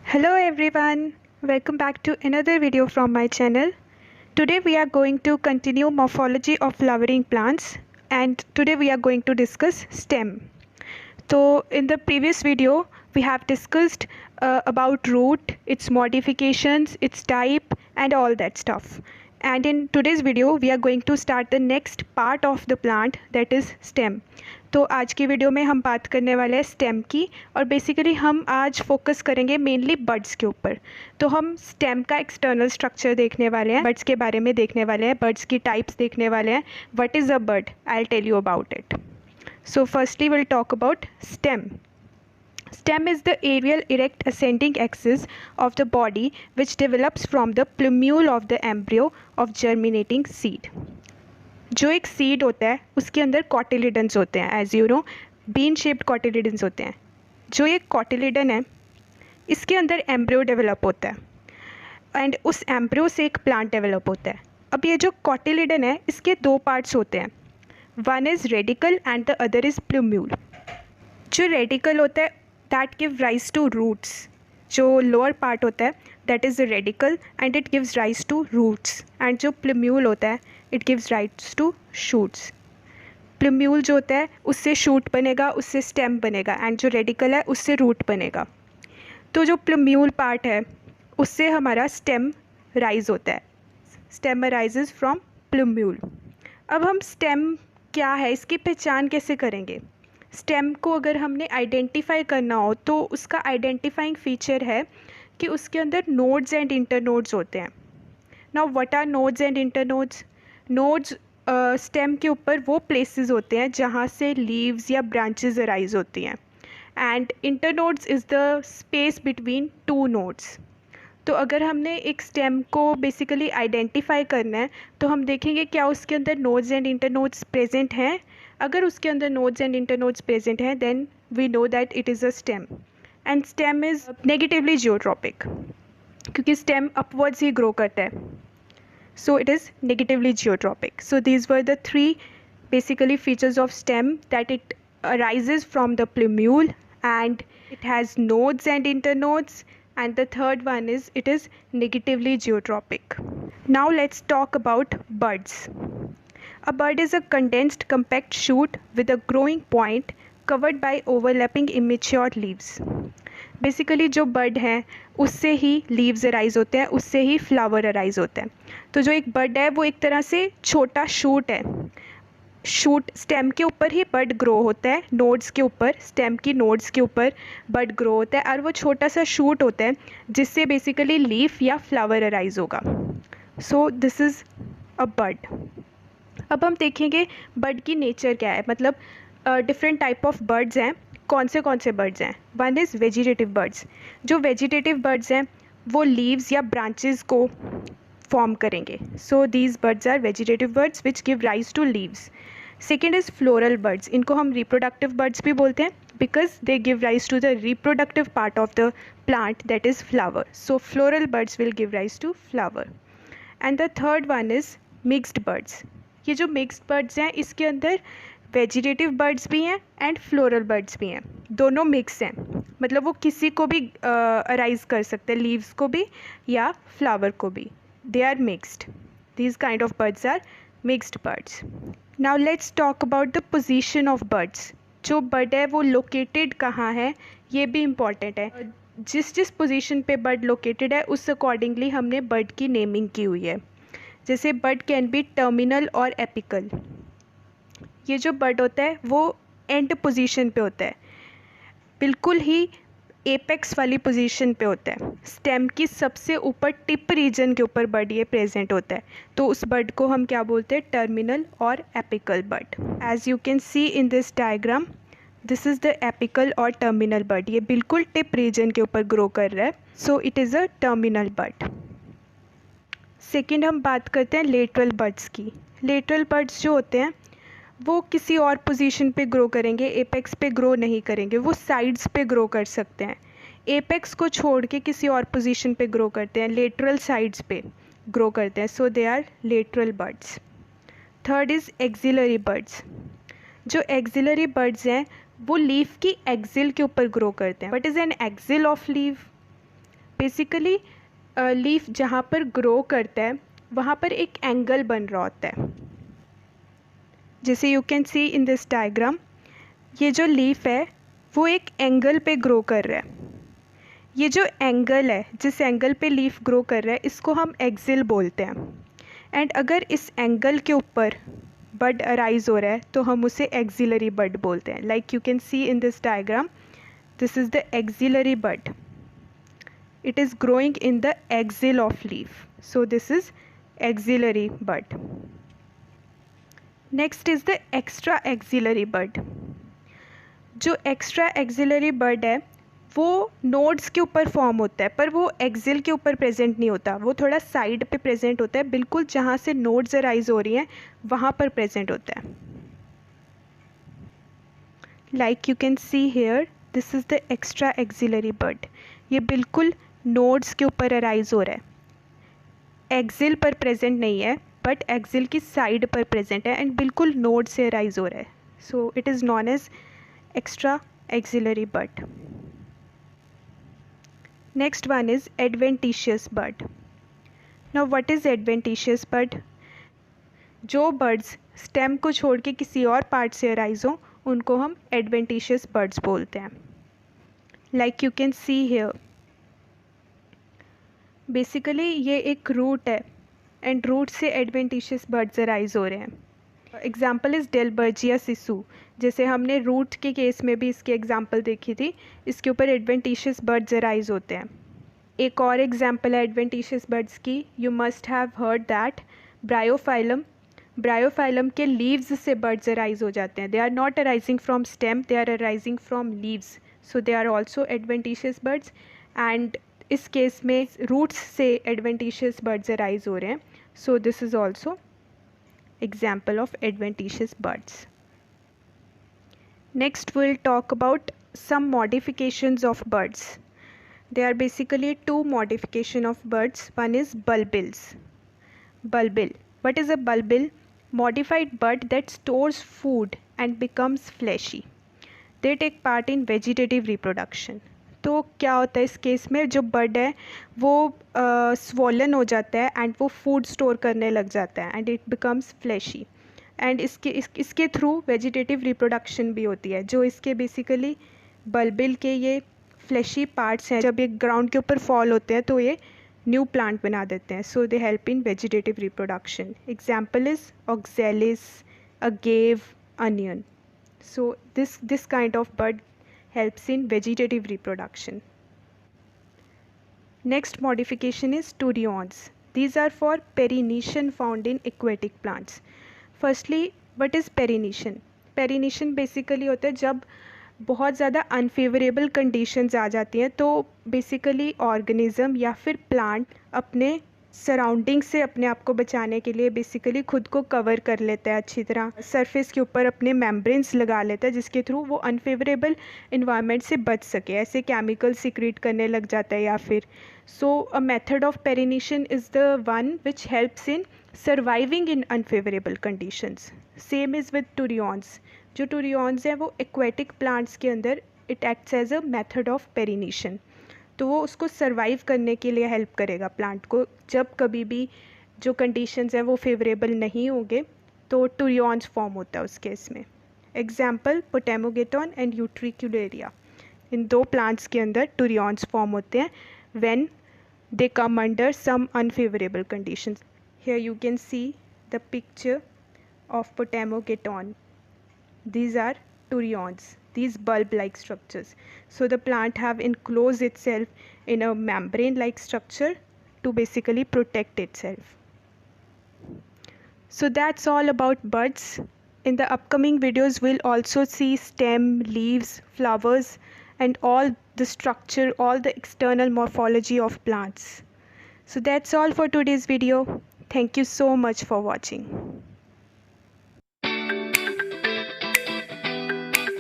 Hello everyone, welcome back to another video from my channel. Today we are going to continue morphology of flowering plants and today we are going to discuss stem. So in the previous video we have discussed about root, its modifications, its type and all that stuff. And in today's video we are going to start the next part of the plant, that is stem. तो आज की video में हम बात करने वाले हैं stem की और बेसिकली हम आज फोकस करेंगे मेनली बड्स के ऊपर. तो हम स्टेम का एक्सटर्नल स्ट्रक्चर देखने वाले हैं, बड्स के बारे में देखने वाले हैं, बड्स की टाइप्स देखने वाले हैं. What is a bud, I will tell you about it. So firstly we'll talk about stem. Stem is the aerial erect ascending axis of the body which develops from the plumule of the embryo of germinating seed. जो एक seed होता है उसके अंदर cotyledons होते हैं, as you know bean shaped cotyledons होते हैं. जो ये कॉटिलिडन है इसके अंदर एम्ब्रियो डेवलप होता है एंड उस एम्ब्रियो से एक प्लांट डेवलप होता है. अब ये जो कॉटिलिडन है इसके दो पार्ट्स होते हैं, one is radicle and the other is plumule. जो रेडिकल होता है that give rise to roots. जो लोअर पार्ट होता है that is the radicle and it gives rise to roots. And जो प्लूम्यूल होता है it gives rise to shoots. Plumule जो होता है उससे शूट बनेगा, उससे स्टेम बनेगा, एंड जो रेडिकल है उससे रूट बनेगा. तो जो प्लूम्यूल पार्ट है उससे हमारा स्टेम राइज होता है. Stem rises from plumule. अब हम स्टेम क्या है इसकी पहचान कैसे करेंगे. स्टेम को अगर हमने आइडेंटिफाई करना हो तो उसका आइडेंटिफाइंग फीचर है कि उसके अंदर नोड्स एंड इंटरनोड्स होते हैं. Now what are nodes and internodes. Nodes stem के ऊपर वो प्लेसेस होते हैं जहाँ से लीव्स या ब्रांचेस अराइज होती हैं, and internodes is the space between two nodes. तो अगर हमने एक स्टेम को बेसिकली आइडेंटिफाई करना है तो हम देखेंगे क्या उसके अंदर नोड्स एंड इंटरनोड्स प्रेजेंट हैं. अगर उसके अंदर नोड्स एंड इंटरनोड्स प्रेजेंट हैं then we know that it is a stem. And stem is negatively geotropic क्योंकि स्टेम अपवर्ड्स ही ग्रो करता है. So it is negatively geotropic. So these were the three basically features of stem, that it arises from the plumule and it has nodes and internodes, and the third one is it is negatively geotropic. Now let's talk about buds. A bud is a condensed compact shoot with a growing point covered by overlapping immature leaves. Basically जो बड है उससे he leaves arise होते हैं, उससे ही flower arise होते हैं. तो जो एक बड है वो एक तरह से छोटा शूट है. शूट स्टेम के ऊपर ही बड ग्रो होता है, नोड्स के ऊपर, स्टेम की नोड्स के ऊपर बड ग्रो होता है और वो छोटा सा शूट होता है जिससे बेसिकली लीफ या फ्लावर अराइज होगा. सो दिस इज़ अ बड. अब हम देखेंगे बड की नेचर क्या है, मतलब डिफरेंट टाइप ऑफ बर्ड्स हैं. कौन से बर्ड्स हैं. One is vegetative buds. जो वेजिटेटिव बर्ड्स हैं वो लीव्स या ब्रांचेस को फॉर्म करेंगे. So these buds are vegetative buds which give rise to leaves. Second is floral buds. इनको हम रिप्रोडक्टिव बर्ड्स भी बोलते हैं because they give rise to the reproductive part of the plant, that is flower. So floral buds will give rise to flower. And the third one is mixed birds. ये जो mixed birds हैं इसके अंदर vegetative birds भी हैं and floral birds भी हैं, दोनों मिक्स हैं. मतलब वो किसी को भी अराइज कर सकते हैं, लीव्स को भी या फ्लावर को भी. They are mixed. These kind of birds are mixed birds. Now let's talk about the position of birds. जो बर्ड है वो लोकेटेड कहाँ है ये भी इम्पॉर्टेंट है. जिस पोजीशन पे बर्ड लोकेटेड है उस अकॉर्डिंगली हमने बर्ड की नेमिंग की हुई है. जैसे बर्ड कैन बी टर्मिनल और एपिकल. ये जो बर्ड होता है वो एंड पोजीशन पे होता है, बिल्कुल ही एपेक्स वाली पोजीशन पे होता है. स्टेम की सबसे ऊपर टिप रीजन के ऊपर बर्ड ये प्रेजेंट होता है. तो उस बर्ड को हम क्या बोलते हैं, टर्मिनल और apical bud. As you can see in this diagram this is the apical और टर्मिनल बर्ड. ये बिल्कुल टिप रीजन के ऊपर ग्रो कर रहा है. So it is a terminal bud. Second हम बात करते हैं लेटरल बर्ड्स की. लेटरल बर्ड्स जो होते हैं वो किसी और पोजीशन पे ग्रो करेंगे, एपेक्स पे ग्रो नहीं करेंगे. वो साइड्स पे ग्रो कर सकते हैं. एपेक्स को छोड़ के किसी और पोजीशन पे ग्रो करते हैं, लेटरल साइड्स पे ग्रो करते हैं. So they are lateral buds. Third is axillary buds. जो एक्सिलरी बर्ड्स हैं वो लीफ की एक्सिल के ऊपर ग्रो करते हैं. What is an axil of leaf. Basically leaf जहाँ पर ग्रो करता है वहाँ पर एक एंगल बन रहा होता है, जैसे you can see in this diagram. ये जो लीफ है वो एक एंगल पे ग्रो कर रहा है। ये जो एंगल है, जिस एंगल पे लीफ ग्रो कर रहा है, इसको हम एक्सिल बोलते हैं। एंड अगर इस एंगल के ऊपर बड अराइज हो रहा है तो हम उसे एक्सिलरी बड बोलते हैं। Like you can see in this diagram, this is the axillary bud. It is growing in the axil of leaf, so this is axillary bud. Next is the extra axillary bud. जो extra axillary बड है वो nodes के ऊपर form होता है, पर वो axle के ऊपर प्रेजेंट नहीं होता, वो थोड़ा साइड पे प्रेजेंट होता है, बिल्कुल जहाँ से नोड्स अराइज हो रही हैं वहाँ पर प्रेजेंट होता है। Like you can see here, this is the extra axillary bud. ये बिल्कुल नोड्स के ऊपर अराइज हो रहा है, एक्सिल पर प्रेजेंट नहीं है बट एक्सिल की साइड पर प्रेजेंट है एंड बिल्कुल नोड से अराइज हो रहा है। So it is known as extra axillary bud. Next one is adventitious bud. Now what is adventitious bud? जो बर्ड्स स्टेम को छोड़ के किसी और पार्ट से अराइज हो उनको हम एडवेंटिशियस बर्ड्स बोलते हैं। Like you can see here, basically ये एक रूट है एंड रूट से एडवेंटिशियस बर्ड्स अराइज हो रहे हैं। एग्जाम्पल इज़ डेलबर्जिया सिसु, जैसे हमने रूट के केस में भी इसकी एग्जाम्पल देखी थी, इसके ऊपर एडवेंटिशियस बर्ड्स अराइज होते हैं। एक और एग्जाम्पल है एडवेंटिशियस बर्ड्स की, you must have heard that bryophyllum. Bryophyllum के लीव्स से बर्ड्स अराइज हो जाते हैं। They are not arising from stem, they are arising from leaves, so they are also adventitious buds. And इस case में roots से adventitious buds arise हो रहे हैं, so this is also example of adventitious buds. Next we'll talk about some modifications of birds. There are basically two modification of birds. One is bulbils. Bulbil. What is a bulbil? Modified bird that stores food and becomes fleshy. They take part in vegetative reproduction. तो क्या होता है इस case में, जो bird है वो swollen हो जाता है एंड वो फूड स्टोर करने लग जाता है and it becomes flashy and इसके थ्रू वेजिटेटिव रिप्रोडक्शन भी होती है। जो इसके बेसिकली बल्बिल के ये फ्लैशी पार्ट्स हैं, जब ये ग्राउंड के ऊपर फॉल होते हैं तो ये न्यू प्लांट बना देते हैं, so they help in vegetative reproduction. Example is oxalis, agave, onion. So this kind of bud helps in vegetative reproduction. Next modification is turions. These are for perennation found in aquatic plants. Firstly, what is perennation? Perennation basically होता है जब बहुत ज़्यादा unfavourable conditions आ जाती हैं तो basically organism या फिर प्लांट अपने सराउंडिंग से अपने आप को बचाने के लिए बेसिकली खुद को कवर कर लेता है, अच्छी तरह सरफेस के ऊपर अपने मेम्ब्रेन्स लगा लेता है जिसके थ्रू वो अनफेवरेबल इन्वायरमेंट से बच सके, ऐसे केमिकल सिक्रीट करने लग जाता है या फिर. So a method of perennation is the one which helps in surviving in unfavourable conditions. Same is with turions. जो टूरियॉन्स हैं वो एक्वेटिक प्लांट्स के अंदर it acts as a method of perennation, तो वो उसको सर्वाइव करने के लिए हेल्प करेगा प्लांट को. जब कभी भी जो कंडीशंस हैं वो फेवरेबल नहीं होंगे तो टूरियॉन्स फॉर्म होता है उस केस में. एग्जाम्पल पोटेमोगेटॉन एंड यूट्रिक्युलेरिया, इन दो प्लांट्स के अंदर टूरियॉन्स फॉर्म होते हैं when they come under some unfavourable conditions. Here you can see the picture of potamogeton. These are turions, these bulb-like structures. So the plant have enclosed itself in a membrane-like structure to basically protect itself. So that's all about buds. In the upcoming videos, we'll also see stem, leaves, flowers, and all the structure, all the external morphology of plants. So that's all for today's video. Thank you so much for watching.